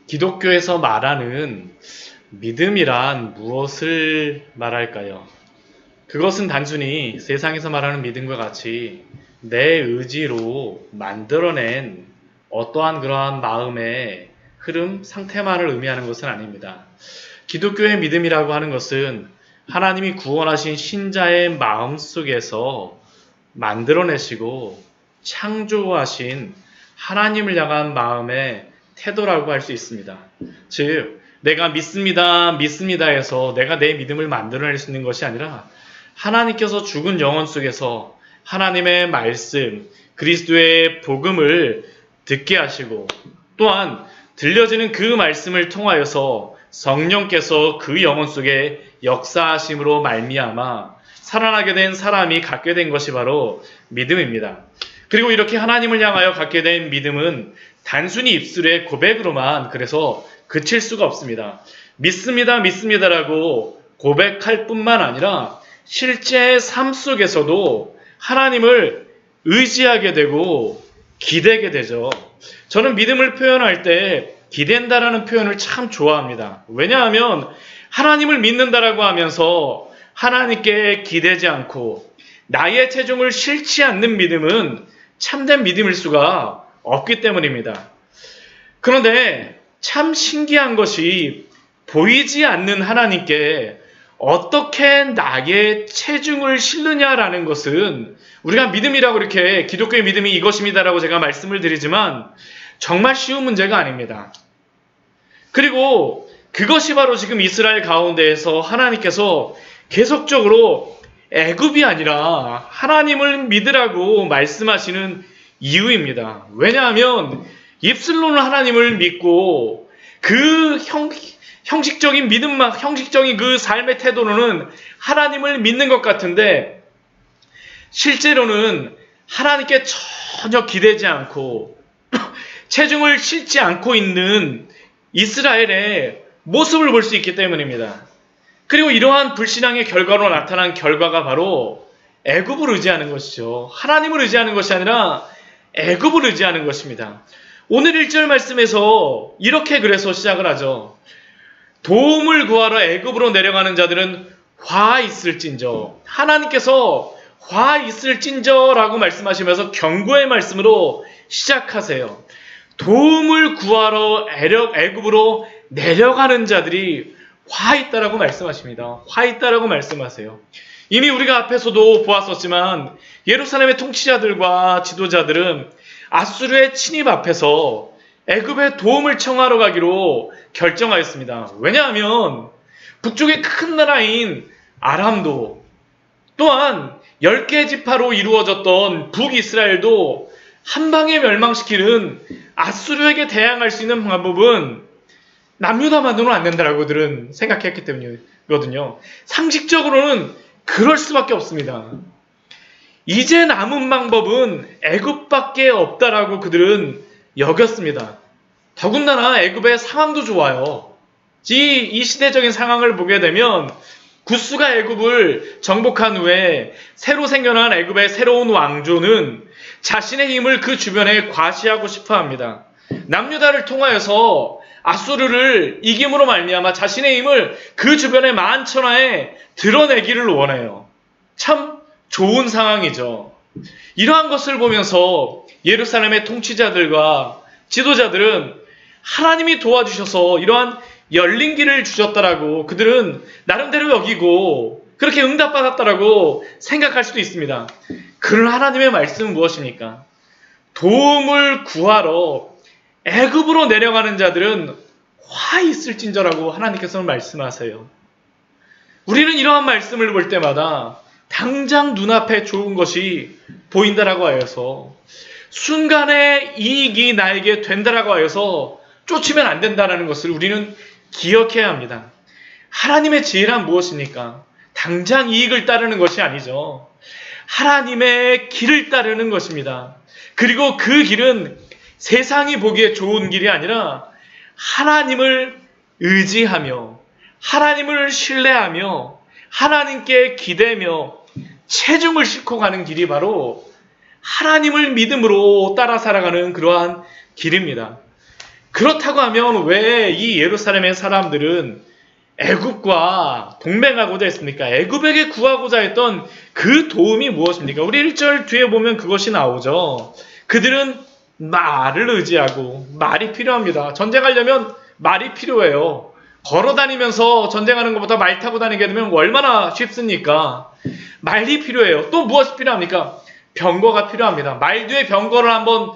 기독교에서 말하는 믿음이란 무엇을 말할까요? 그것은 단순히 세상에서 말하는 믿음과 같이 내 의지로 만들어낸 어떠한 그러한 마음의 흐름, 상태만을 의미하는 것은 아닙니다. 기독교의 믿음이라고 하는 것은 하나님이 구원하신 신자의 마음 속에서 만들어내시고 창조하신 하나님을 향한 마음의 태도라고 할 수 있습니다. 즉, 내가 믿습니다 해서 내가 내 믿음을 만들어낼 수 있는 것이 아니라 하나님께서 죽은 영혼 속에서 하나님의 말씀, 그리스도의 복음을 듣게 하시고 또한 들려지는 그 말씀을 통하여서 성령께서 그 영혼 속에 역사하심으로 말미암아 살아나게 된 사람이 갖게 된 것이 바로 믿음입니다. 그리고 이렇게 하나님을 향하여 갖게 된 믿음은 단순히 입술의 고백으로만 그래서 그칠 수가 없습니다. 믿습니다라고 고백할 뿐만 아니라 실제 삶 속에서도 하나님을 의지하게 되고 기대게 되죠. 저는 믿음을 표현할 때 기댄다라는 표현을 참 좋아합니다. 왜냐하면 하나님을 믿는다라고 하면서 하나님께 기대지 않고 나의 체중을 싫지 않는 믿음은 참된 믿음일 수가 없기 때문입니다. 그런데 참 신기한 것이 보이지 않는 하나님께 어떻게 나의 체중을 실느냐라는 것은 우리가 믿음이라고 이렇게 기독교의 믿음이 이것입니다라고 제가 말씀을 드리지만 정말 쉬운 문제가 아닙니다. 그리고 그것이 바로 지금 이스라엘 가운데에서 하나님께서 계속적으로 애굽이 아니라 하나님을 믿으라고 말씀하시는 이유입니다. 왜냐하면 입술로는 하나님을 믿고 그 형식적인 믿음만, 형식적인 그 삶의 태도로는 하나님을 믿는 것 같은데 실제로는 하나님께 전혀 기대지 않고 체중을 싣지 않고 있는 이스라엘의 모습을 볼 수 있기 때문입니다. 그리고 이러한 불신앙의 결과로 나타난 결과가 바로 애굽을 의지하는 것이죠. 하나님을 의지하는 것이 아니라 애굽을 의지하는 것입니다. 오늘 1절 말씀에서 이렇게 그래서 시작을 하죠. 도움을 구하러 애굽으로 내려가는 자들은 화 있을진저. 하나님께서 화 있을진저라고 말씀하시면서 경고의 말씀으로 시작하세요. 도움을 구하러 애굽으로 내려가는 자들이 화 있다라고 말씀하십니다. 화 있다라고 말씀하세요. 이미 우리가 앞에서도 보았었지만 예루살렘의 통치자들과 지도자들은 아수르의 침입 앞에서 애굽의 도움을 청하러 가기로 결정하였습니다. 왜냐하면 북쪽의 큰 나라인 아람도 또한 10개 지파로 이루어졌던 북이스라엘도 한 방에 멸망시키는 아수르에게 대항할 수 있는 방법은 남유다만으로는 안 된다라고 그들은 생각했기 때문이거든요. 상식적으로는 그럴 수밖에 없습니다. 이제 남은 방법은 애굽밖에 없다라고 그들은 여겼습니다. 더군다나 애굽의 상황도 좋아요. 이 시대적인 상황을 보게 되면 구스가 애굽을 정복한 후에 새로 생겨난 애굽의 새로운 왕조는 자신의 힘을 그 주변에 과시하고 싶어합니다. 남유다를 통하여서 아수르를 이김으로 말미암아 자신의 힘을 그 주변의 만천하에 드러내기를 원해요. 참 좋은 상황이죠. 이러한 것을 보면서 예루살렘의 통치자들과 지도자들은 하나님이 도와주셔서 이러한 열린 길을 주셨다라고 그들은 나름대로 여기고 그렇게 응답받았다라고 생각할 수도 있습니다. 그러나 하나님의 말씀은 무엇입니까? 도움을 구하러 애굽으로 내려가는 자들은 화 있을진저라고 하나님께서는 말씀하세요. 우리는 이러한 말씀을 볼 때마다 당장 눈앞에 좋은 것이 보인다라고 하여서 순간의 이익이 나에게 된다라고 하여서 쫓으면 안 된다는 것을 우리는 기억해야 합니다. 하나님의 지혜란 무엇입니까? 당장 이익을 따르는 것이 아니죠. 하나님의 길을 따르는 것입니다. 그리고 그 길은 세상이 보기에 좋은 길이 아니라 하나님을 의지하며 하나님을 신뢰하며 하나님께 기대며 체중을 싣고 가는 길이 바로 하나님을 믿음으로 따라 살아가는 그러한 길입니다. 그렇다고 하면 왜 이 예루살렘의 사람들은 애굽과 동맹하고자 했습니까? 애굽에게 구하고자 했던 그 도움이 무엇입니까? 우리 1절 뒤에 보면 그것이 나오죠. 그들은 말을 의지하고 말이 필요합니다. 전쟁하려면 말이 필요해요. 걸어 다니면서 전쟁하는 것보다 말 타고 다니게 되면 얼마나 쉽습니까? 말이 필요해요. 또 무엇이 필요합니까? 병거가 필요합니다. 말 뒤에 병거를 한번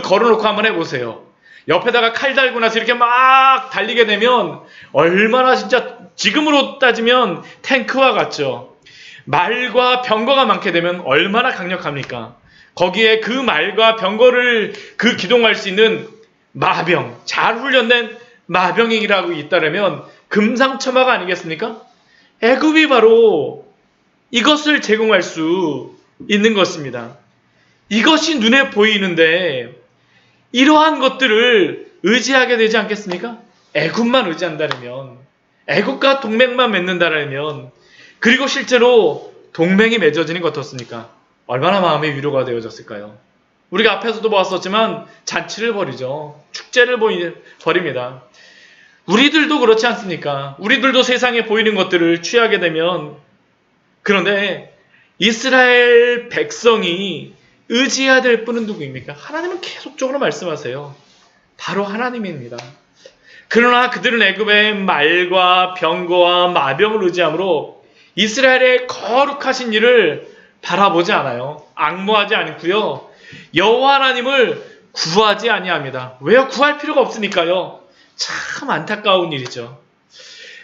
걸어놓고 한번 해보세요. 옆에다가 칼 달고 나서 이렇게 막 달리게 되면 얼마나 진짜 지금으로 따지면 탱크와 같죠. 말과 병거가 많게 되면 얼마나 강력합니까? 거기에 그 말과 병거를 기동할 수 있는 마병, 잘 훈련된 마병이라고 있다면 금상첨화가 아니겠습니까? 애굽이 바로 이것을 제공할 수 있는 것입니다. 이것이 눈에 보이는데 이러한 것들을 의지하게 되지 않겠습니까? 애굽만 의지한다면, 애굽과 동맹만 맺는다면, 그리고 실제로 동맹이 맺어지는 것 어떻습니까? 얼마나 마음의 위로가 되어졌을까요? 우리가 앞에서도 보았었지만 잔치를 벌이죠. 축제를 벌입니다. 우리들도 그렇지 않습니까? 우리들도 세상에 보이는 것들을 취하게 되면, 그런데 이스라엘 백성이 의지해야 될 분은 누구입니까? 하나님은 계속적으로 말씀하세요. 바로 하나님입니다. 그러나 그들은 애굽의 말과 병거와 마병을 의지함으로 이스라엘의 거룩하신 일을 바라보지 않아요. 앙모하지 않고요. 여호와 하나님을 구하지 아니합니다. 왜요? 구할 필요가 없으니까요. 참 안타까운 일이죠.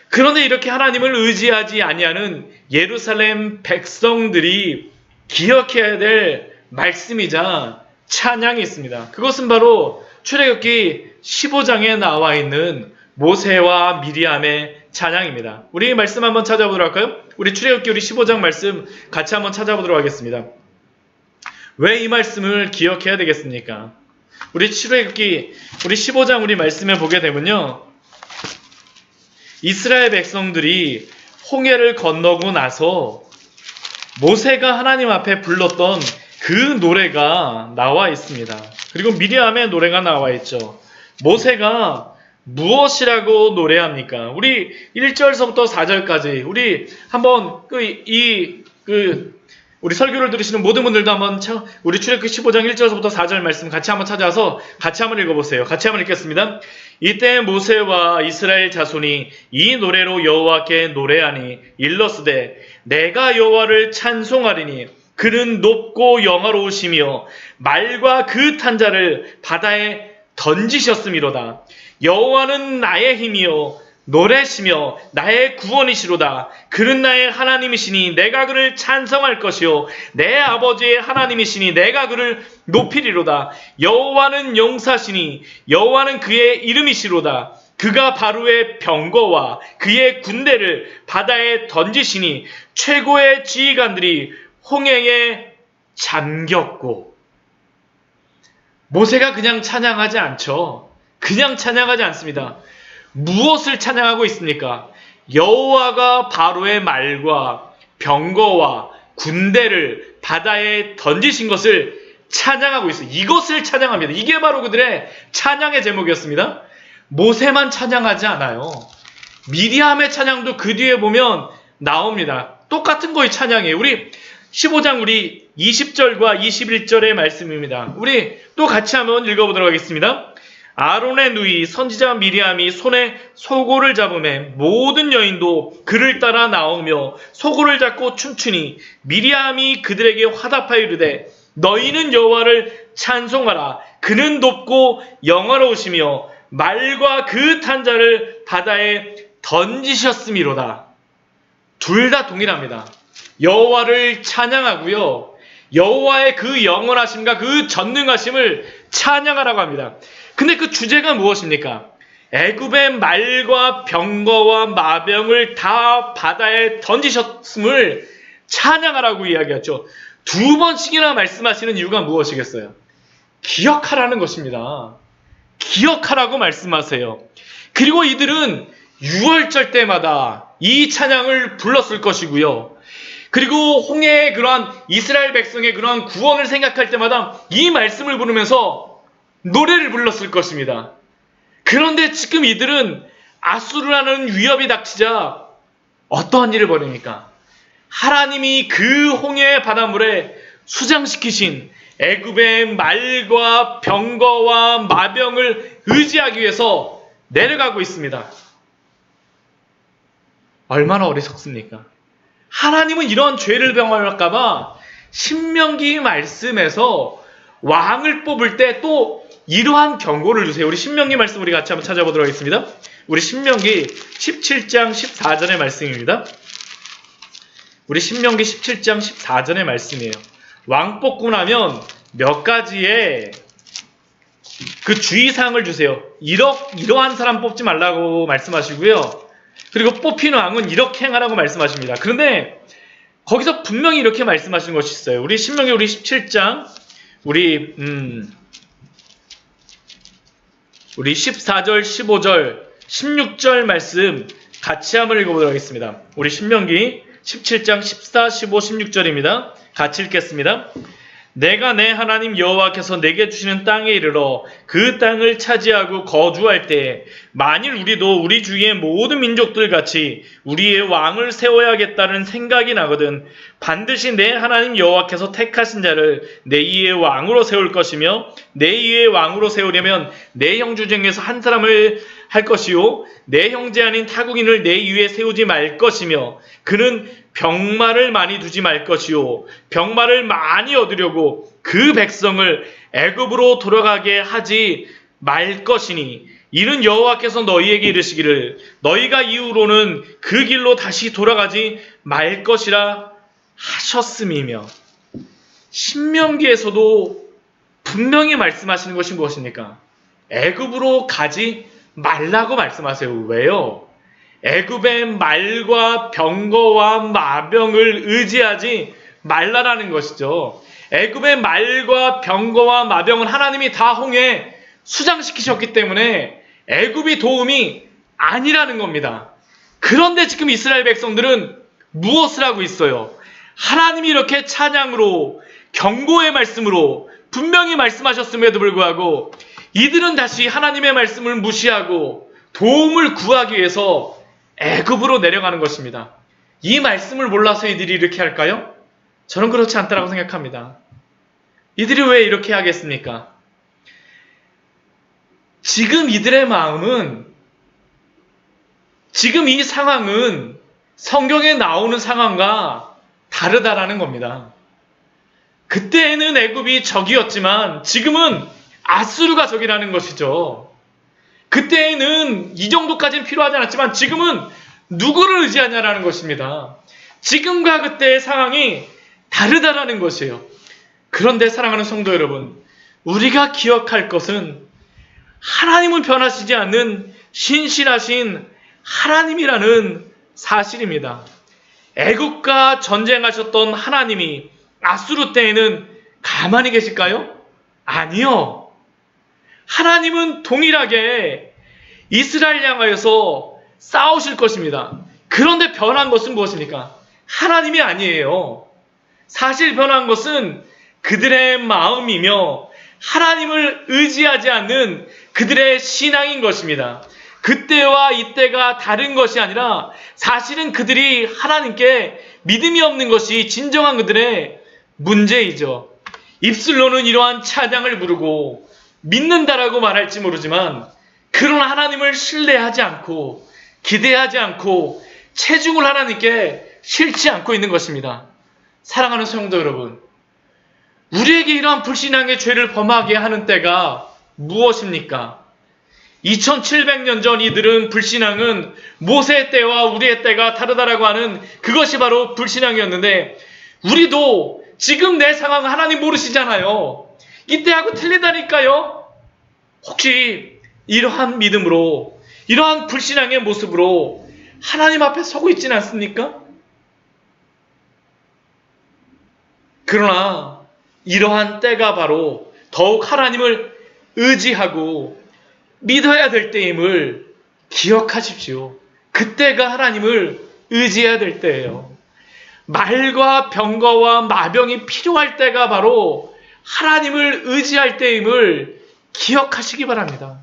그런데 이렇게 하나님을 의지하지 아니하는 예루살렘 백성들이 기억해야 될 말씀이자 찬양이 있습니다. 그것은 바로 출애굽기 15장에 나와 있는 모세와 미리암의 찬양입니다. 우리 말씀 한번 찾아보도록 할까요? 우리 출애굽기 우리 15장 말씀 같이 한번 찾아보도록 하겠습니다. 왜 이 말씀을 기억해야 되겠습니까? 우리 출애굽기 우리 15장 우리 말씀을 보게 되면요. 이스라엘 백성들이 홍해를 건너고 나서 모세가 하나님 앞에 불렀던 그 노래가 나와 있습니다. 그리고 미리암의 노래가 나와 있죠. 모세가 무엇이라고 노래합니까? 우리 1절서부터 4절까지 우리 한번 우리 설교를 들으시는 모든 분들도 한번 우리 출애굽기 15장 1절서부터 4절 말씀 같이 한번 찾아서 같이 한번 읽어보세요. 같이 한번 읽겠습니다. 이때 모세와 이스라엘 자손이 이 노래로 여호와께 노래하니 일러스되 내가 여호와를 찬송하리니 그는 높고 영화로우시며 말과 그 탄자를 바다에 던지셨음이로다. 여호와는 나의 힘이요 노래시며 나의 구원이시로다. 그는 나의 하나님이시니 내가 그를 찬성할 것이요 내 아버지의 하나님이시니 내가 그를 높이리로다. 여호와는 용사시니 여호와는 그의 이름이시로다. 그가 바로의 병거와 그의 군대를 바다에 던지시니 최고의 지휘관들이 홍해에 잠겼고. 모세가 그냥 찬양하지 않죠. 그냥 찬양하지 않습니다. 무엇을 찬양하고 있습니까? 여호와가 바로의 말과 병거와 군대를 바다에 던지신 것을 찬양하고 있어요. 이것을 찬양합니다. 이게 바로 그들의 찬양의 제목이었습니다. 모세만 찬양하지 않아요. 미리암의 찬양도 그 뒤에 보면 나옵니다. 똑같은 거의 찬양이에요. 우리 15장 우리 20절과 21절의 말씀입니다. 우리 또 같이 한번 읽어보도록 하겠습니다. 아론의 누이 선지자 미리암이 손에 소고를 잡음에 모든 여인도 그를 따라 나오며 소고를 잡고 춤추니 미리암이 그들에게 화답하여 이르되 너희는 여호와를 찬송하라. 그는 높고 영화로우시며 말과 그 탄자를 바다에 던지셨음이로다. 둘 다 동일합니다. 여호와를 찬양하고요. 여호와의 그 영원하심과 그 전능하심을 찬양하라고 합니다. 근데 그 주제가 무엇입니까? 애굽의 말과 병거와 마병을 다 바다에 던지셨음을 찬양하라고 이야기하죠. 두 번씩이나 말씀하시는 이유가 무엇이겠어요? 기억하라는 것입니다. 기억하라고 말씀하세요. 그리고 이들은 유월절 때마다 이 찬양을 불렀을 것이고요. 그리고 홍해의 그러한 이스라엘 백성의 그러한 구원을 생각할 때마다 이 말씀을 부르면서 노래를 불렀을 것입니다. 그런데 지금 이들은 아수르라는 위협이 닥치자 어떠한 일을 벌입니까? 하나님이 그 홍해 바닷물에 수장시키신 애굽의 말과 병거와 마병을 의지하기 위해서 내려가고 있습니다. 얼마나 어리석습니까? 하나님은 이런 죄를 범할까봐 신명기 말씀에서 왕을 뽑을 때 또 이러한 경고를 주세요. 우리 신명기 말씀 우리 같이 한번 찾아보도록 하겠습니다. 우리 신명기 17장 14절의 말씀입니다. 우리 신명기 17장 14절의 말씀이에요. 왕 뽑고 나면 몇 가지의 그 주의사항을 주세요. 이러한 사람 뽑지 말라고 말씀하시고요. 그리고 뽑힌 왕은 이렇게 행하라고 말씀하십니다. 그런데 거기서 분명히 이렇게 말씀하시는 것이 있어요. 우리 신명기 우리 17장 우리 14절, 15절, 16절 말씀 같이 한번 읽어보도록 하겠습니다. 우리 신명기 17장 14, 15, 16절입니다. 같이 읽겠습니다. 내가 내 하나님 여호와께서 내게 주시는 땅에 이르러 그 땅을 차지하고 거주할 때에 만일 우리도 우리 주위의 모든 민족들 같이 우리의 왕을 세워야겠다는 생각이 나거든 반드시 내 하나님 여호와께서 택하신 자를 내 위에 왕으로 세울 것이며 내 위에 왕으로 세우려면 내 형제 중에서 한 사람을 할 것이요 내 형제 아닌 타국인을 내 위에 세우지 말 것이며 그는 병마를 많이 두지 말 것이요 병마를 많이 얻으려고 그 백성을 애굽으로 돌아가게 하지 말 것이니 이는 여호와께서 너희에게 이르시기를 너희가 이후로는 그 길로 다시 돌아가지 말 것이라 하셨음이며 신명기에서도 분명히 말씀하시는 것이 무엇입니까? 애굽으로 가지 말라고 말씀하세요. 왜요? 애굽의 말과 병거와 마병을 의지하지 말라라는 것이죠. 애굽의 말과 병거와 마병은 하나님이 다 홍해에 수장시키셨기 때문에 애굽이 도움이 아니라는 겁니다. 그런데 지금 이스라엘 백성들은 무엇을 하고 있어요? 하나님이 이렇게 찬양으로 경고의 말씀으로 분명히 말씀하셨음에도 불구하고 이들은 다시 하나님의 말씀을 무시하고 도움을 구하기 위해서 애굽으로 내려가는 것입니다. 이 말씀을 몰라서 이들이 이렇게 할까요? 저는 그렇지 않다고 생각합니다. 이들이 왜 이렇게 하겠습니까? 지금 이들의 마음은 지금 이 상황은 성경에 나오는 상황과 다르다라는 겁니다. 그때에는 애굽이 적이었지만 지금은 아수르가 적이라는 것이죠. 그때에는 이 정도까지는 필요하지 않았지만 지금은 누구를 의지하냐라는 것입니다. 지금과 그때의 상황이 다르다라는 것이에요. 그런데 사랑하는 성도 여러분, 우리가 기억할 것은 하나님은 변하시지 않는 신실하신 하나님이라는 사실입니다. 애국과 전쟁하셨던 하나님이 아수르 때에는 가만히 계실까요? 아니요. 하나님은 동일하게 이스라엘 향하여서 싸우실 것입니다. 그런데 변한 것은 무엇입니까? 하나님이 아니에요. 사실 변한 것은 그들의 마음이며 하나님을 의지하지 않는 그들의 신앙인 것입니다. 그때와 이때가 다른 것이 아니라 사실은 그들이 하나님께 믿음이 없는 것이 진정한 그들의 문제이죠. 입술로는 이러한 찬양을 부르고 믿는다라고 말할지 모르지만 그러나 하나님을 신뢰하지 않고 기대하지 않고 체중을 하나님께 실지 않고 있는 것입니다. 사랑하는 성도 여러분, 우리에게 이러한 불신앙의 죄를 범하게 하는 때가 무엇입니까? 2700년 전 이들은 불신앙은 모세의 때와 우리의 때가 다르다라고 하는 그것이 바로 불신앙이었는데 우리도 지금 내 상황 하나님 모르시잖아요. 이때하고 틀리다니까요. 혹시 이러한 믿음으로 이러한 불신앙의 모습으로 하나님 앞에 서고 있지는 않습니까? 그러나 이러한 때가 바로 더욱 하나님을 의지하고 믿어야 될 때임을 기억하십시오. 그때가 하나님을 의지해야 될 때예요. 말과 병거와 마병이 필요할 때가 바로 하나님을 의지할 때임을 기억하시기 바랍니다.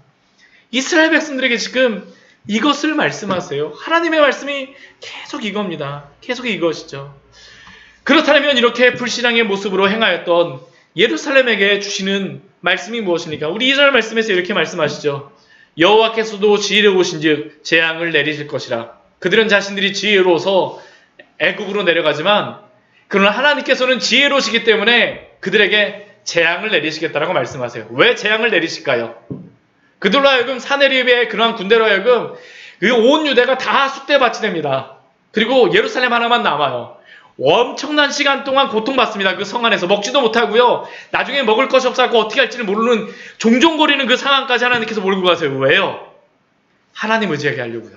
이스라엘 백성들에게 지금 이것을 말씀하세요. 하나님의 말씀이 계속 이겁니다. 계속 이것이죠. 그렇다면 이렇게 불신앙의 모습으로 행하였던 예루살렘에게 주시는 말씀이 무엇입니까? 우리 이스라엘 말씀에서 이렇게 말씀하시죠. 여호와께서도 지혜로우신즉 재앙을 내리실 것이라. 그들은 자신들이 지혜로워서 애굽으로 내려가지만 그러나 하나님께서는 지혜로우시기 때문에 그들에게 재앙을 내리시겠다라고 말씀하세요. 왜 재앙을 내리실까요? 그들로 하여금 사내립의 그러한 군대로 하여금 온 유대가 다 쑥대밭이 됩니다. 그리고 예루살렘 하나만 남아요. 엄청난 시간 동안 고통받습니다. 그 성 안에서 먹지도 못하고요. 나중에 먹을 것이 없어서 어떻게 할지를 모르는 종종거리는 그 상황까지 하나님께서 몰고 가세요. 왜요? 하나님 의지하게 하려고요.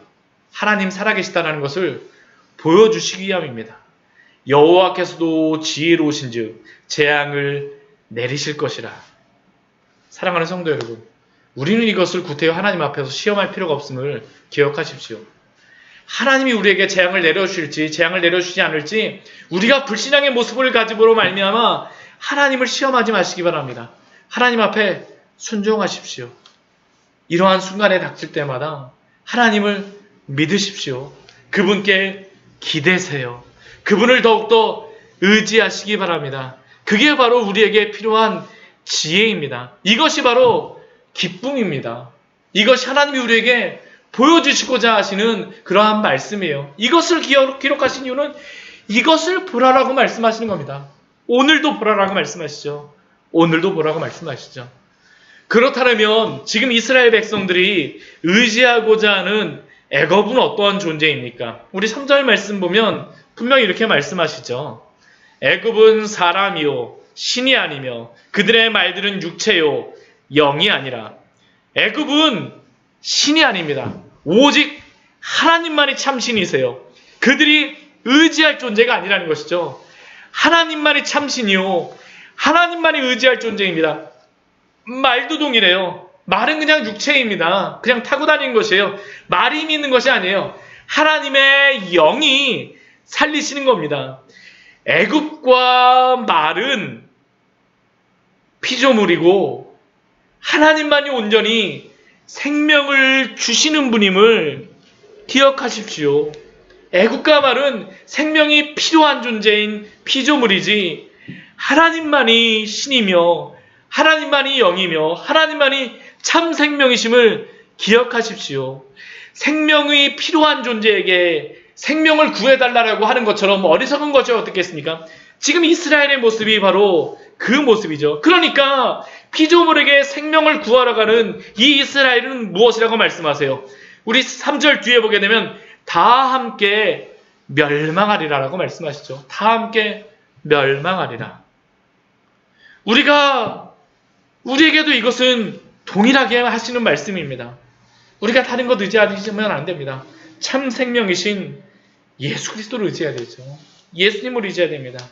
하나님 살아계시다는 것을 보여주시기 위함입니다. 여호와께서도 지혜로우신즉 재앙을 내리실 것이라. 사랑하는 성도 여러분, 우리는 이것을 구태여 하나님 앞에서 시험할 필요가 없음을 기억하십시오. 하나님이 우리에게 재앙을 내려주실지 재앙을 내려주시지 않을지 우리가 불신앙의 모습을 가지므로 말미암아 하나님을 시험하지 마시기 바랍니다. 하나님 앞에 순종하십시오. 이러한 순간에 닥칠 때마다 하나님을 믿으십시오. 그분께 기대세요. 그분을 더욱더 의지하시기 바랍니다. 그게 바로 우리에게 필요한 지혜입니다. 이것이 바로 기쁨입니다. 이것이 하나님이 우리에게 보여주시고자 하시는 그러한 말씀이에요. 이것을 기록하신 이유는 이것을 보라라고 말씀하시는 겁니다. 오늘도 보라라고 말씀하시죠. 오늘도 보라고 말씀하시죠. 그렇다면 지금 이스라엘 백성들이 의지하고자 하는 애굽은 어떠한 존재입니까? 우리 3절 말씀 보면 분명히 이렇게 말씀하시죠. 애굽은 사람이요 신이 아니며 그들의 말들은 육체요 영이 아니라. 애굽은 신이 아닙니다. 오직 하나님만이 참 신이세요. 그들이 의지할 존재가 아니라는 것이죠. 하나님만이 참 신이요 하나님만이 의지할 존재입니다. 말도 동일해요. 말은 그냥 육체입니다. 그냥 타고 다니는 것이에요. 말이 있는 것이 아니에요. 하나님의 영이 살리시는 겁니다. 애굽과 말은 피조물이고 하나님만이 온전히 생명을 주시는 분임을 기억하십시오. 애국과 말은 생명이 필요한 존재인 피조물이지 하나님만이 신이며 하나님만이 영이며 하나님만이 참 생명이심을 기억하십시오. 생명이 필요한 존재에게 생명을 구해달라고 하는 것처럼 어리석은 것이 어떻겠습니까? 지금 이스라엘의 모습이 바로 그 모습이죠. 그러니까 피조물에게 생명을 구하러 가는 이 이스라엘은 무엇이라고 말씀하세요? 우리 3절 뒤에 보게 되면 다 함께 멸망하리라라고 말씀하시죠. 다 함께 멸망하리라. 우리에게도 이것은 동일하게 하시는 말씀입니다. 우리가 다른 것 의지하시면 안 됩니다. 참 생명이신 예수 그리스도를 의지해야 되죠. 예수님을 의지해야 됩니다.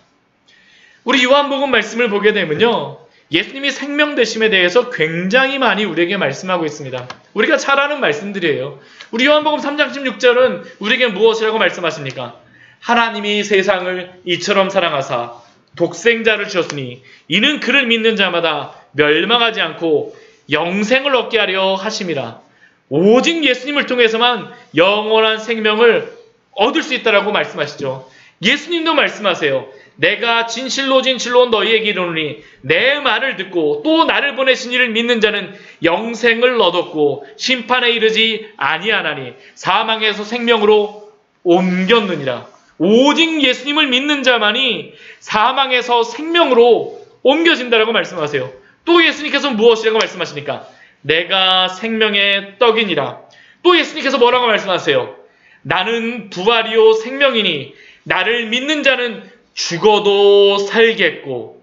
우리 요한복음 말씀을 보게 되면요. 예수님이 생명 되심에 대해서 굉장히 많이 우리에게 말씀하고 있습니다. 우리가 잘 아는 말씀들이에요. 우리 요한복음 3장 16절은 우리에게 무엇이라고 말씀하십니까? 하나님이 세상을 이처럼 사랑하사 독생자를 주셨으니 이는 그를 믿는 자마다 멸망하지 않고 영생을 얻게 하려 하심이라. 오직 예수님을 통해서만 영원한 생명을 얻을 수 있다라고 말씀하시죠. 예수님도 말씀하세요. 내가 진실로 진실로 너희에게 이르노니 내 말을 듣고 또 나를 보내신 이를 믿는 자는 영생을 얻었고 심판에 이르지 아니하나니 사망에서 생명으로 옮겼느니라. 오직 예수님을 믿는 자만이 사망에서 생명으로 옮겨진다라고 말씀하세요. 또 예수님께서 무엇이라고 말씀하십니까? 내가 생명의 떡이니라. 또 예수님께서 뭐라고 말씀하세요? 나는 부활이요 생명이니 나를 믿는 자는 죽어도 살겠고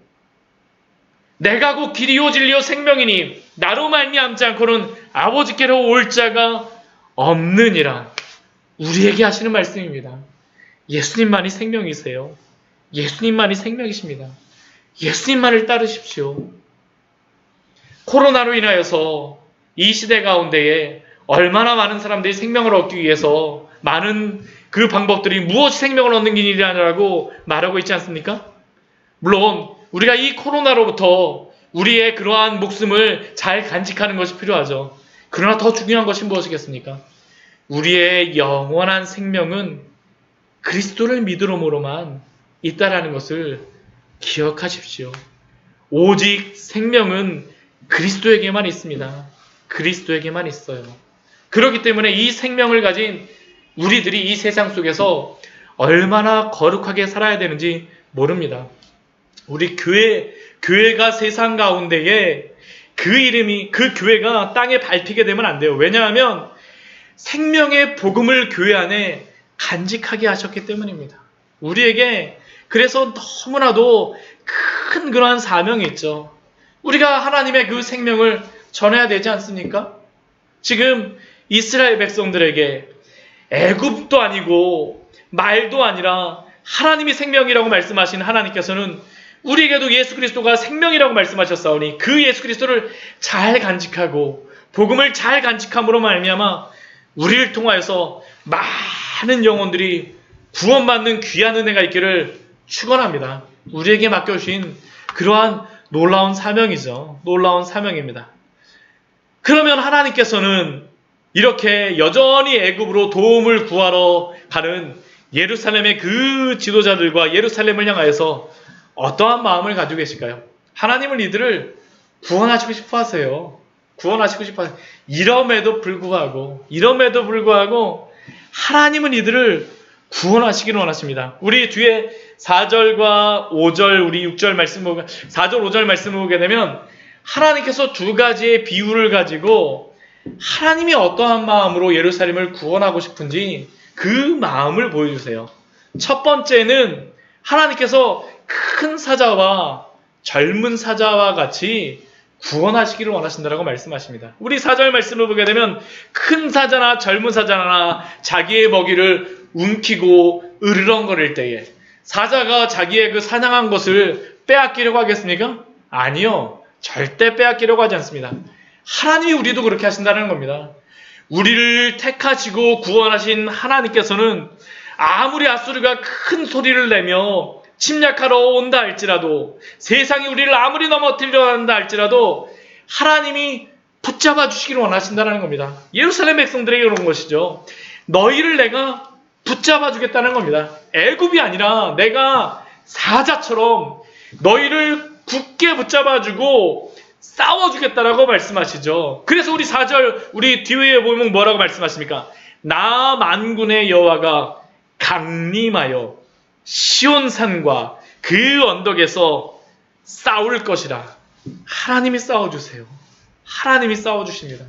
내가 곧 길이요 진리요 생명이니 나로 말미암지 않고는 아버지께로 올 자가 없느니라. 우리에게 하시는 말씀입니다. 예수님만이 생명이세요. 예수님만이 생명이십니다. 예수님만을 따르십시오. 코로나로 인하여서 이 시대 가운데에 얼마나 많은 사람들이 생명을 얻기 위해서 많은 그 방법들이 무엇이 생명을 얻는 길이라고 말하고 있지 않습니까? 물론 우리가 이 코로나로부터 우리의 그러한 목숨을 잘 간직하는 것이 필요하죠. 그러나 더 중요한 것이 무엇이겠습니까? 우리의 영원한 생명은 그리스도를 믿음으로만 있다라는 것을 기억하십시오. 오직 생명은 그리스도에게만 있습니다. 그리스도에게만 있어요. 그렇기 때문에 이 생명을 가진 우리들이 이 세상 속에서 얼마나 거룩하게 살아야 되는지 모릅니다. 우리 교회가 세상 가운데에 그 교회가 땅에 밟히게 되면 안 돼요. 왜냐하면 생명의 복음을 교회 안에 간직하게 하셨기 때문입니다. 우리에게 그래서 너무나도 큰 그러한 사명이 있죠. 우리가 하나님의 그 생명을 전해야 되지 않습니까? 지금 이스라엘 백성들에게 애굽도 아니고 말도 아니라 하나님이 생명이라고 말씀하신 하나님께서는 우리에게도 예수 그리스도가 생명이라고 말씀하셨사오니 그 예수 그리스도를 잘 간직하고 복음을 잘 간직함으로 말미암아 우리를 통하여서 많은 영혼들이 구원받는 귀한 은혜가 있기를 축원합니다. 우리에게 맡겨주신 그러한 놀라운 사명이죠. 놀라운 사명입니다. 그러면 하나님께서는 이렇게 여전히 애굽으로 도움을 구하러 가는 예루살렘의 그 지도자들과 예루살렘을 향하여서 어떠한 마음을 가지고 계실까요? 하나님은 이들을 구원하시고 싶어 하세요. 구원하시고 싶어 하세요. 이럼에도 불구하고 하나님은 이들을 구원하시기를 원하십니다. 우리 뒤에 4절과 5절, 우리 6절 말씀 보면 4절, 5절 말씀을 보게 되면 하나님께서 두 가지의 비유를 가지고 하나님이 어떠한 마음으로 예루살렘을 구원하고 싶은지 그 마음을 보여주세요. 첫 번째는 하나님께서 큰 사자와 젊은 사자와 같이 구원하시기를 원하신다라고 말씀하십니다. 우리 4절 말씀을 보게 되면 큰 사자나 젊은 사자나 자기의 먹이를 움키고 으르렁거릴 때에 사자가 자기의 그 사냥한 것을 빼앗기려고 하겠습니까? 아니요. 절대 빼앗기려고 하지 않습니다. 하나님이 우리도 그렇게 하신다는 겁니다. 우리를 택하시고 구원하신 하나님께서는 아무리 앗수르가 큰 소리를 내며 침략하러 온다 할지라도 세상이 우리를 아무리 넘어뜨리려 한다 할지라도 하나님이 붙잡아 주시기를 원하신다는 겁니다. 예루살렘 백성들에게 그런 것이죠. 너희를 내가 붙잡아 주겠다는 겁니다. 애굽이 아니라 내가 사자처럼 너희를 굳게 붙잡아 주고 싸워주겠다라고 말씀하시죠. 그래서 우리 4절 우리 뒤에 보면 뭐라고 말씀하십니까? 나 만군의 여호와가 강림하여 시온산과 그 언덕에서 싸울 것이라. 하나님이 싸워주세요. 하나님이 싸워주십니다.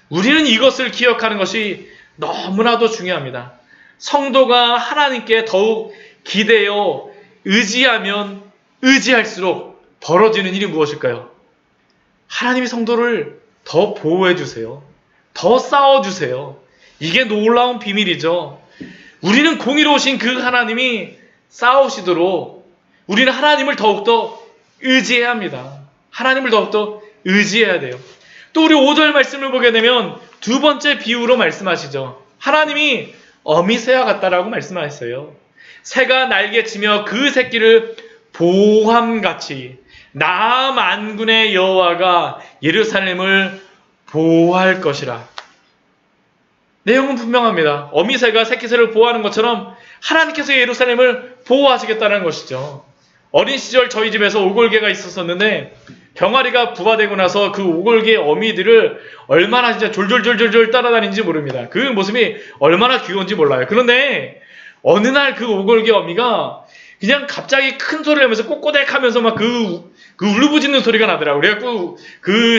우리는 이것을 기억하는 것이 너무나도 중요합니다. 성도가 하나님께 더욱 기대어 의지하면 의지할수록 벌어지는 일이 무엇일까요? 하나님이 성도를 더 보호해 주세요. 더 싸워 주세요. 이게 놀라운 비밀이죠. 우리는 공의로우신 그 하나님이 싸우시도록 우리는 하나님을 더욱더 의지해야 합니다. 하나님을 더욱더 의지해야 돼요. 또 우리 5절 말씀을 보게 되면 두 번째 비유로 말씀하시죠. 하나님이 어미새와 같다라고 말씀하셨어요. 새가 날개치며 그 새끼를 보호함같이 나 만군의 여호와가 예루살렘을 보호할 것이라. 내용은 분명합니다. 어미새가 새끼새를 보호하는 것처럼 하나님께서 예루살렘을 보호하시겠다는 것이죠. 어린 시절 저희 집에서 오골개가 있었었는데 병아리가 부화되고 나서 그 오골개 어미들을 얼마나 진짜 졸졸졸졸 따라다니는지 모릅니다. 그 모습이 얼마나 귀여운지 몰라요. 그런데 어느 날 그 오골개 어미가 그냥 갑자기 큰 소리를 하면서 꼬꼬댁 하면서 막 그 울부짖는 소리가 나더라고요. 그래갖고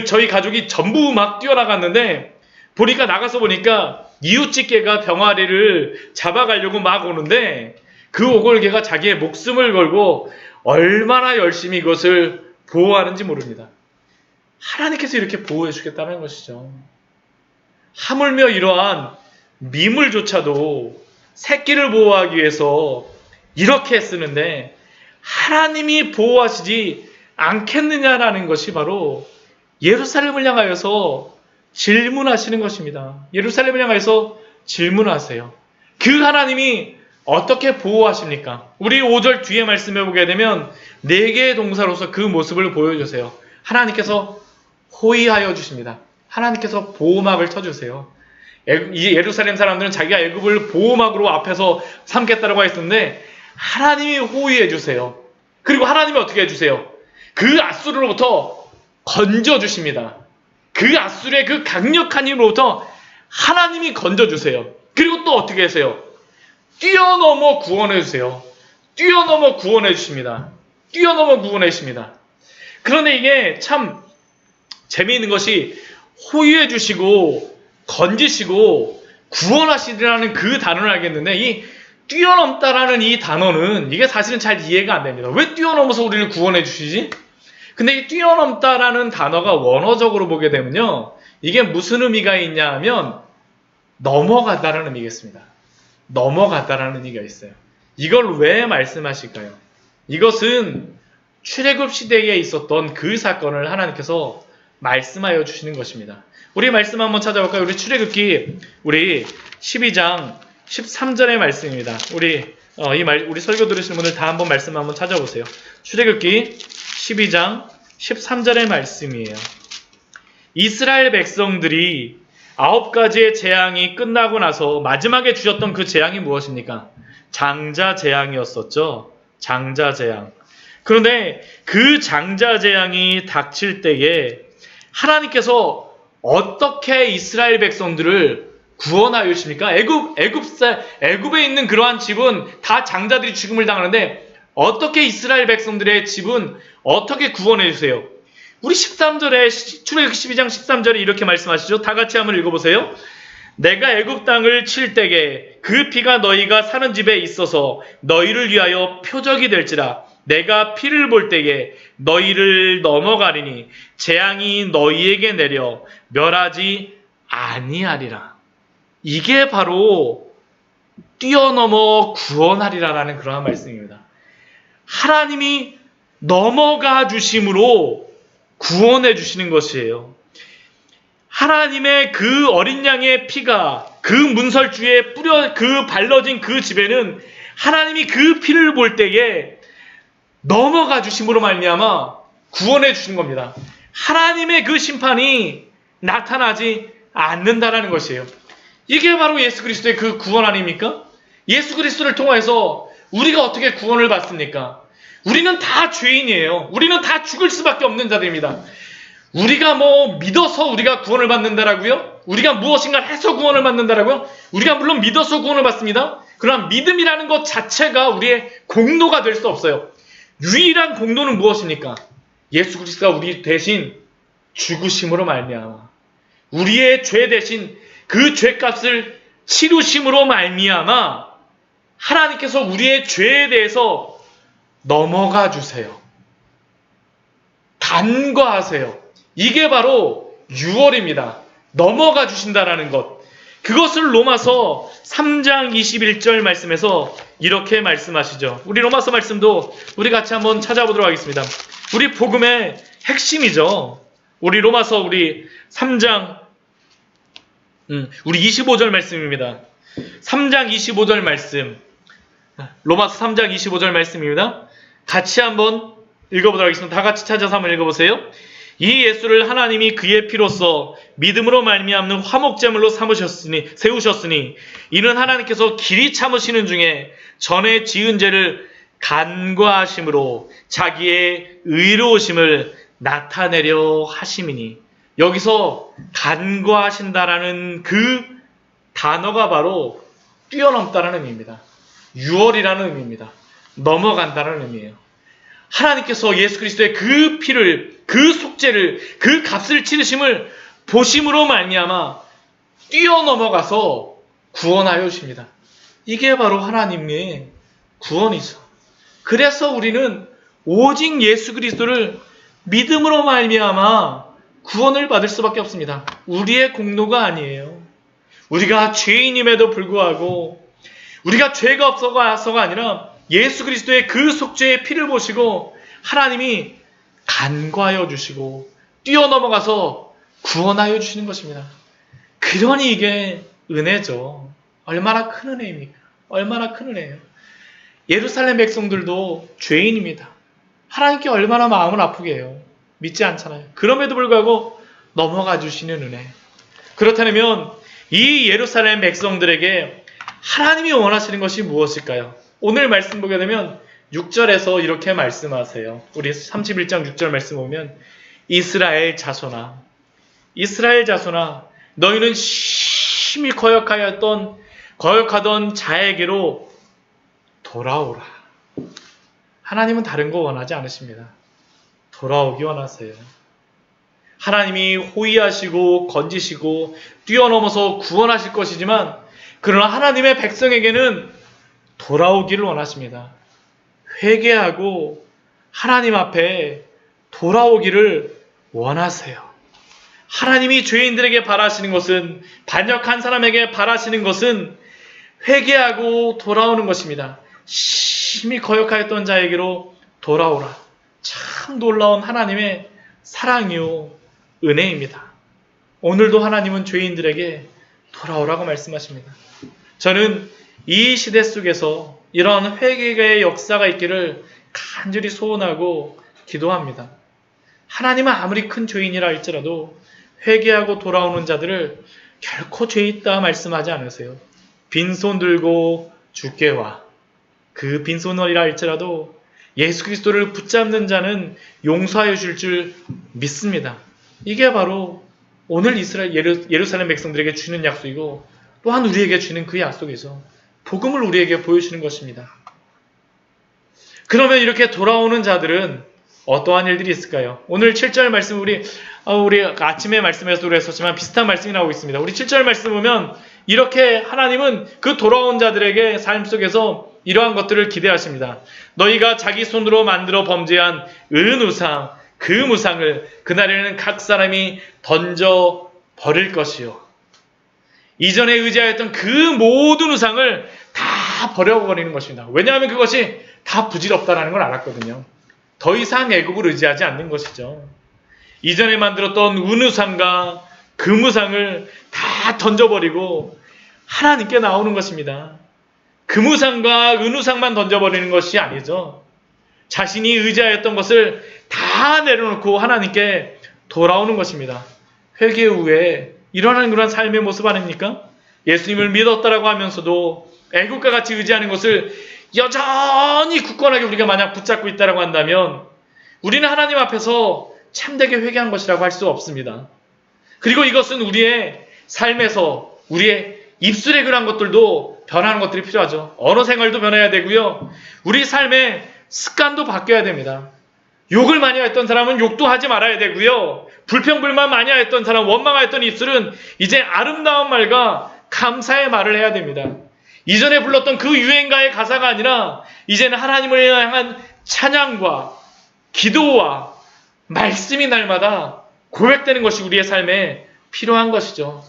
저희 가족이 전부 막 뛰어나갔는데 나가서 보니까 이웃집개가 병아리를 잡아가려고 막 오는데 그 오골개가 자기의 목숨을 걸고 얼마나 열심히 그것을 보호하는지 모릅니다. 하나님께서 이렇게 보호해 주겠다는 것이죠. 하물며 이러한 미물조차도 새끼를 보호하기 위해서 이렇게 쓰는데 하나님이 보호하시지 않겠느냐라는 것이 바로 예루살렘을 향하여서 질문하시는 것입니다. 예루살렘을 향해서 질문하세요. 그 하나님이 어떻게 보호하십니까? 우리 5절 뒤에 말씀해 보게 되면 4개의 동사로서 그 모습을 보여주세요. 하나님께서 호의하여 주십니다. 하나님께서 보호막을 쳐주세요. 이 예루살렘 사람들은 자기가 애굽을 보호막으로 앞에서 삼겠다라고 했었는데 하나님이 호위해 주세요. 그리고 하나님이 어떻게 해주세요? 그 앗수르로부터 건져주십니다. 그 앗수르의 그 강력한 힘으로부터 하나님이 건져주세요. 그리고 또 어떻게 하세요? 뛰어넘어 구원해 주세요. 뛰어넘어 구원해 주십니다. 뛰어넘어 구원해 주십니다. 그런데 이게 참 재미있는 것이 호위해 주시고 건지시고 구원하시리라는 그 단어를 알겠는데 이 뛰어넘다라는 이 단어는 이게 사실은 잘 이해가 안 됩니다. 왜 뛰어넘어서 우리를 구원해 주시지? 근데 이 뛰어넘다라는 단어가 원어적으로 보게 되면요. 이게 무슨 의미가 있냐 하면 넘어가다라는 의미겠습니다. 넘어가다라는 의미가 있어요. 이걸 왜 말씀하실까요? 이것은 출애굽 시대에 있었던 그 사건을 하나님께서 말씀하여 주시는 것입니다. 우리 말씀 한번 찾아볼까요? 우리 출애굽기 우리 12장 13절의 말씀입니다. 우리 설교 들으시는 분들 다 한번 말씀 한번 찾아보세요. 출애굽기 12장 13절의 말씀이에요. 이스라엘 백성들이 9가지의 재앙이 끝나고 나서 마지막에 주셨던 그 재앙이 무엇입니까? 장자 재앙이었었죠. 장자 재앙. 그런데 그 장자 재앙이 닥칠 때에 하나님께서 어떻게 이스라엘 백성들을 구원하여 주십니까? 애굽에 있는 그러한 집은 다 장자들이 죽음을 당하는데 어떻게 이스라엘 백성들의 집은 어떻게 구원해 주세요? 우리 13절에 출애굽기 12장 13절에 이렇게 말씀하시죠. 다 같이 한번 읽어보세요. 내가 애굽 땅을 칠 때에 그 피가 너희가 사는 집에 있어서 너희를 위하여 표적이 될지라. 내가 피를 볼 때에 너희를 넘어가리니 재앙이 너희에게 내려 멸하지 아니하리라. 이게 바로 뛰어넘어 구원하리라라는 그러한 말씀입니다. 하나님이 넘어가 주심으로 구원해 주시는 것이에요. 하나님의 그 어린 양의 피가 그 문설주에 그 발라진 그 집에는 하나님이 그 피를 볼 때에 넘어가 주심으로 말미암아 구원해 주신 겁니다. 하나님의 그 심판이 나타나지 않는다라는 것이에요. 이게 바로 예수 그리스도의 그 구원 아닙니까? 예수 그리스도를 통해서 우리가 어떻게 구원을 받습니까? 우리는 다 죄인이에요. 우리는 다 죽을 수밖에 없는 자들입니다. 우리가 믿어서 우리가 구원을 받는다라고요? 우리가 무엇인가 해서 구원을 받는다라고요? 우리가 물론 믿어서 구원을 받습니다. 그러나 믿음이라는 것 자체가 우리의 공로가 될 수 없어요. 유일한 공로는 무엇입니까? 예수 그리스도가 우리 대신 죽으심으로 말미암아 우리의 죄 대신 그 죄값을 치루심으로 말미암아 하나님께서 우리의 죄에 대해서 넘어가 주세요. 간과하세요. 이게 바로 유월입니다. 넘어가 주신다라는 것. 그것을 로마서 3장 21절 말씀에서 이렇게 말씀하시죠. 우리 로마서 말씀도 우리 같이 한번 찾아보도록 하겠습니다. 우리 복음의 핵심이죠. 우리 로마서 우리 3장 우리 25절 말씀입니다. 3장 25절 말씀. 로마서 3장 25절 말씀입니다. 같이 한번 읽어보도록 하겠습니다. 다 같이 찾아서 한번 읽어보세요. 이 예수를 하나님이 그의 피로써 믿음으로 말미암는 화목제물로 세우셨으니 이는 하나님께서 길이 참으시는 중에 전에 지은 죄를 간과하심으로 자기의 의로우심을 나타내려 하심이니. 여기서 간과하신다라는 그 단어가 바로 뛰어넘다라는 의미입니다. 유월이라는 의미입니다. 넘어간다는 의미예요. 하나님께서 예수 그리스도의 그 피를, 그 속죄를, 그 값을 치르심을 보심으로 말미암아 뛰어넘어가서 구원하여 주십니다. 이게 바로 하나님의 구원이죠. 그래서 우리는 오직 예수 그리스도를 믿음으로 말미암아 구원을 받을 수밖에 없습니다. 우리의 공로가 아니에요. 우리가 죄인임에도 불구하고 우리가 죄가 없어서가 아니라 예수 그리스도의 그 속죄의 피를 보시고 하나님이 간과하여 주시고 뛰어넘어가서 구원하여 주시는 것입니다. 그러니 이게 은혜죠. 얼마나 큰 은혜입니까? 얼마나 큰 은혜예요. 예루살렘 백성들도 죄인입니다. 하나님께 얼마나 마음을 아프게 해요. 믿지 않잖아요. 그럼에도 불구하고 넘어가 주시는 은혜. 그렇다면 이 예루살렘 백성들에게 하나님이 원하시는 것이 무엇일까요? 오늘 말씀 보게 되면 6절에서 이렇게 말씀하세요. 우리 31장 6절 말씀 보면 이스라엘 자손아 너희는 심히 거역하던 자에게로 돌아오라. 하나님은 다른 거 원하지 않으십니다. 돌아오기 원하세요. 하나님이 호위하시고 건지시고 뛰어넘어서 구원하실 것이지만 그러나 하나님의 백성에게는 돌아오기를 원하십니다. 회개하고 하나님 앞에 돌아오기를 원하세요. 하나님이 죄인들에게 바라시는 것은, 반역한 사람에게 바라시는 것은 회개하고 돌아오는 것입니다. 심히 거역하였던 자에게로 돌아오라. 참 놀라운 하나님의 사랑이요 은혜입니다. 오늘도 하나님은 죄인들에게 돌아오라고 말씀하십니다. 저는 이 시대 속에서 이러한 회개의 역사가 있기를 간절히 소원하고 기도합니다. 하나님은 아무리 큰 죄인이라 할지라도 회개하고 돌아오는 자들을 결코 죄 있다 말씀하지 않으세요. 빈손 들고 주께 와. 그 빈손이라 할지라도 예수 그리스도를 붙잡는 자는 용서하여 줄 줄 믿습니다. 이게 바로 오늘 예루살렘 백성들에게 주는 약속이고 또한 우리에게 주는 그 약속이죠. 복음을 우리에게 보여주는 것입니다. 그러면 이렇게 돌아오는 자들은 어떠한 일들이 있을까요? 오늘 7절 말씀 우리 아침에 말씀에서도 그랬었지만 비슷한 말씀이 나오고 있습니다. 우리 7절 말씀 보면 이렇게 하나님은 그 돌아온 자들에게 삶 속에서 이러한 것들을 기대하십니다. 너희가 자기 손으로 만들어 범죄한 은우상 그 무상을 그날에는 각 사람이 던져 버릴 것이요. 이전에 의지하였던 그 모든 우상을 다 버려버리는 것입니다. 왜냐하면 그것이 다 부질없다는 걸 알았거든요. 더 이상 애국을 의지하지 않는 것이죠. 이전에 만들었던 은우상과 금우상을 다 던져버리고 하나님께 나오는 것입니다. 금우상과 은우상만 던져버리는 것이 아니죠. 자신이 의지하였던 것을 다 내려놓고 하나님께 돌아오는 것입니다. 회개 후에 일어나는 그런 삶의 모습 아닙니까? 예수님을 믿었다라고 하면서도 애국과 같이 의지하는 것을 여전히 굳건하게 우리가 만약 붙잡고 있다라고 한다면 우리는 하나님 앞에서 참되게 회개한 것이라고 할 수 없습니다. 그리고 이것은 우리의 삶에서 우리의 입술에 그런 것들도 변하는 것들이 필요하죠. 언어 생활도 변해야 되고요. 우리 삶의 습관도 바뀌어야 됩니다. 욕을 많이 했던 사람은 욕도 하지 말아야 되고요. 불평불만 많이 했던 사람, 원망하였던 입술은 이제 아름다운 말과 감사의 말을 해야 됩니다. 이전에 불렀던 그 유행가의 가사가 아니라 이제는 하나님을 향한 찬양과 기도와 말씀이 날마다 고백되는 것이 우리의 삶에 필요한 것이죠.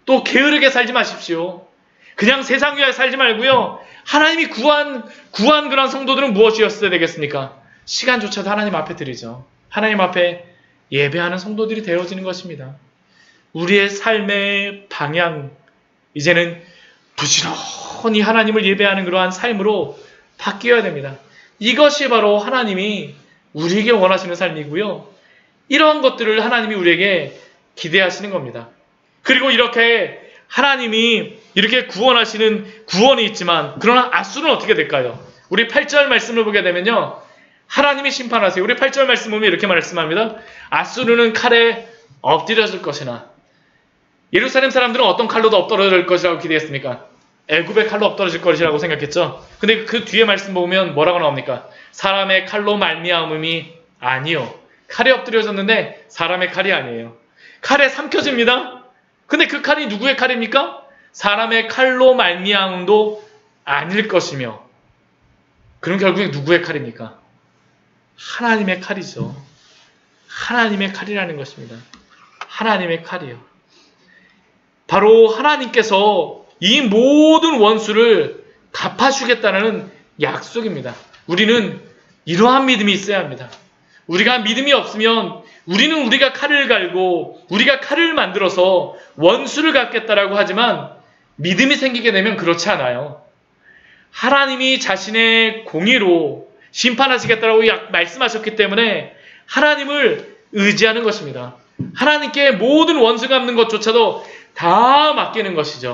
또 게으르게 살지 마십시오. 그냥 세상 위에 살지 말고요. 하나님이 구한 그런 성도들은 무엇이었어야 되겠습니까? 시간조차도 하나님 앞에 드리죠. 하나님 앞에 예배하는 성도들이 되어지는 것입니다. 우리의 삶의 방향, 이제는 부지런히 하나님을 예배하는 그러한 삶으로 바뀌어야 됩니다. 이것이 바로 하나님이 우리에게 원하시는 삶이고요. 이러한 것들을 하나님이 우리에게 기대하시는 겁니다. 그리고 이렇게 하나님이 이렇게 구원하시는 구원이 있지만 그러나 아수는 어떻게 될까요? 우리 8절 말씀을 보게 되면요. 하나님이 심판하세요. 우리 8절 말씀 보면 이렇게 말씀합니다. 아수르는 칼에 엎드려질 것이나 예루살렘 사람들은 어떤 칼로도 엎드러질 것이라고 기대했습니까? 애굽의 칼로 엎드러질 것이라고 생각했죠. 근데 그 뒤에 말씀 보면 뭐라고 나옵니까? 사람의 칼로 말미암음이 아니요. 칼에 엎드려졌는데 사람의 칼이 아니에요. 칼에 삼켜집니다. 근데 그 칼이 누구의 칼입니까? 사람의 칼로 말미암음도 아닐 것이며 그럼 결국에 누구의 칼입니까? 하나님의 칼이죠. 하나님의 칼이라는 것입니다. 하나님의 칼이요. 바로 하나님께서 이 모든 원수를 갚아주겠다는 약속입니다. 우리는 이러한 믿음이 있어야 합니다. 우리가 믿음이 없으면 우리는 우리가 칼을 갈고 우리가 칼을 만들어서 원수를 갚겠다라고 하지만 믿음이 생기게 되면 그렇지 않아요. 하나님이 자신의 공의로 심판하시겠다라고 말씀하셨기 때문에 하나님을 의지하는 것입니다. 하나님께 모든 원수 갚는 것조차도 다 맡기는 것이죠.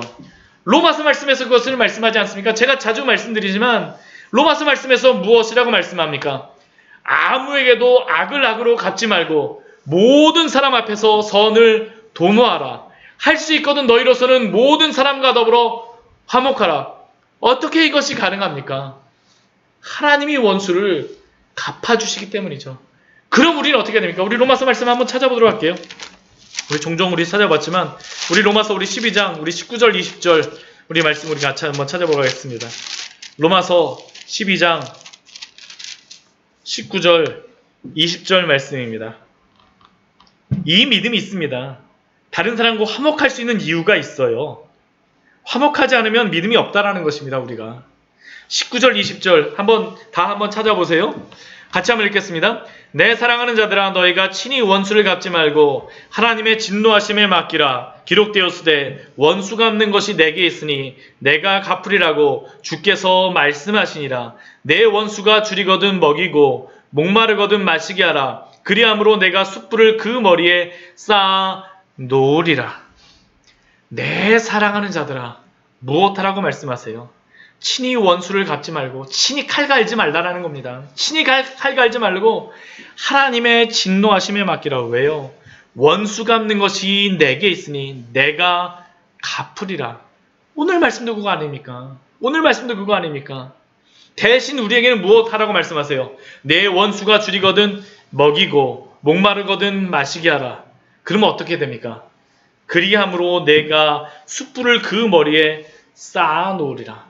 로마서 말씀에서 그것을 말씀하지 않습니까? 제가 자주 말씀드리지만 로마서 말씀에서 무엇이라고 말씀합니까? 아무에게도 악을 악으로 갚지 말고 모든 사람 앞에서 선을 도모하라. 할 수 있거든 너희로서는 모든 사람과 더불어 화목하라. 어떻게 이것이 가능합니까? 하나님이 원수를 갚아주시기 때문이죠. 그럼 우리는 어떻게 됩니까? 우리 로마서 말씀 한번 찾아보도록 할게요. 우리 종종 찾아봤지만 우리 로마서 우리 12장 우리 19절 20절 우리 말씀 우리 같이 한번 찾아보겠습니다. 로마서 12장 19절 20절 말씀입니다. 이 믿음이 있습니다. 다른 사람과 화목할 수 있는 이유가 있어요. 화목하지 않으면 믿음이 없다라는 것입니다. 우리가 19절 20절 한번 찾아보세요. 같이 한번 읽겠습니다. 내 사랑하는 자들아 너희가 친히 원수를 갚지 말고 하나님의 진노하심에 맡기라. 기록되었으되 원수 갚는 것이 내게 있으니 내가 갚으리라고 주께서 말씀하시니라. 내 원수가 줄이거든 먹이고 목마르거든 마시게 하라. 그리함으로 내가 숯불을 그 머리에 쌓아 놓으리라. 내 사랑하는 자들아 무엇하라고 말씀하세요? 친히 원수를 갚지 말고 친히 칼 갈지 말라라는 겁니다. 친히 칼 갈지 말고 하나님의 진노하심에 맡기라고. 왜요? 원수 갚는 것이 내게 있으니 내가 갚으리라. 오늘 말씀도 그거 아닙니까? 오늘 말씀도 그거 아닙니까? 대신 우리에게는 무엇하라고 말씀하세요? 내 원수가 줄이거든 먹이고 목마르거든 마시게 하라. 그러면 어떻게 됩니까? 그리함으로 내가 숯불을 그 머리에 쌓아 놓으리라.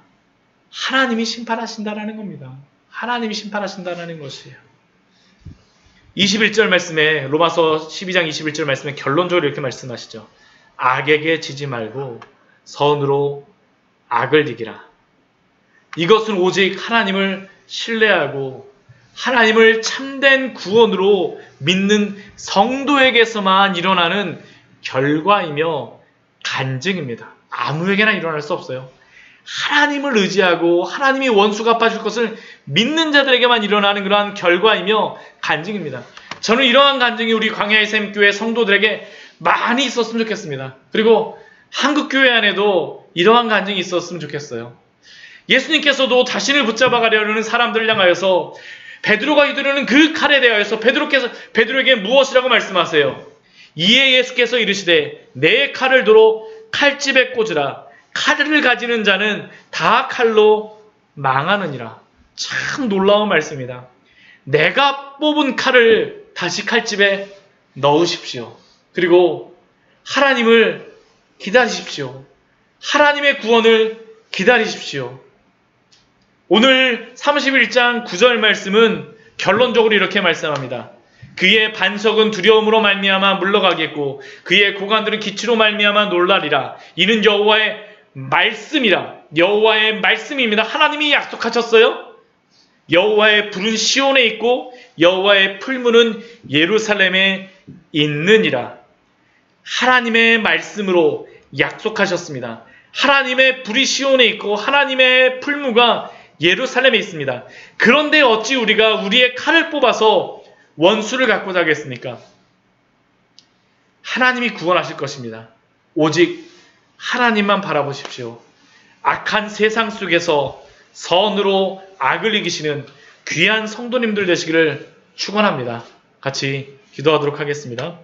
하나님이 심판하신다라는 겁니다. 하나님이 심판하신다라는 것이에요. 21절 말씀에 로마서 12장 21절 말씀에 결론적으로 이렇게 말씀하시죠. 악에게 지지 말고 선으로 악을 이기라. 이것은 오직 하나님을 신뢰하고 하나님을 참된 구원으로 믿는 성도에게서만 일어나는 결과이며 간증입니다. 아무에게나 일어날 수 없어요. 하나님을 의지하고 하나님이 원수 갚아줄 것을 믿는 자들에게만 일어나는 그러한 결과이며 간증입니다. 저는 이러한 간증이 우리 광야의 샘교회 성도들에게 많이 있었으면 좋겠습니다. 그리고 한국교회 안에도 이러한 간증이 있었으면 좋겠어요. 예수님께서도 자신을 붙잡아 가려는 사람들을 향하여서 베드로가 휘두르는 그 칼에 대하여서 베드로에게 무엇이라고 말씀하세요? 이에 예수께서 이르시되 내 칼을 도로 칼집에 꽂으라. 칼을 가지는 자는 다 칼로 망하느니라. 참 놀라운 말씀이다. 내가 뽑은 칼을 다시 칼집에 넣으십시오. 그리고 하나님을 기다리십시오. 하나님의 구원을 기다리십시오. 오늘 31장 9절 말씀은 결론적으로 이렇게 말씀합니다. 그의 반석은 두려움으로 말미암아 물러가겠고 그의 고관들은 기치로 말미암아 놀라리라. 이는 여호와의 말씀이라. 여호와의 말씀입니다. 하나님이 약속하셨어요. 여호와의 불은 시온에 있고 여호와의 풀무는 예루살렘에 있느니라. 하나님의 말씀으로 약속하셨습니다. 하나님의 불이 시온에 있고 하나님의 풀무가 예루살렘에 있습니다. 그런데 어찌 우리가 우리의 칼을 뽑아서 원수를 갖고자 하겠습니까? 하나님이 구원하실 것입니다. 오직 하나님만 바라보십시오. 악한 세상 속에서 선으로 악을 이기시는 귀한 성도님들 되시기를 축원합니다. 같이 기도하도록 하겠습니다.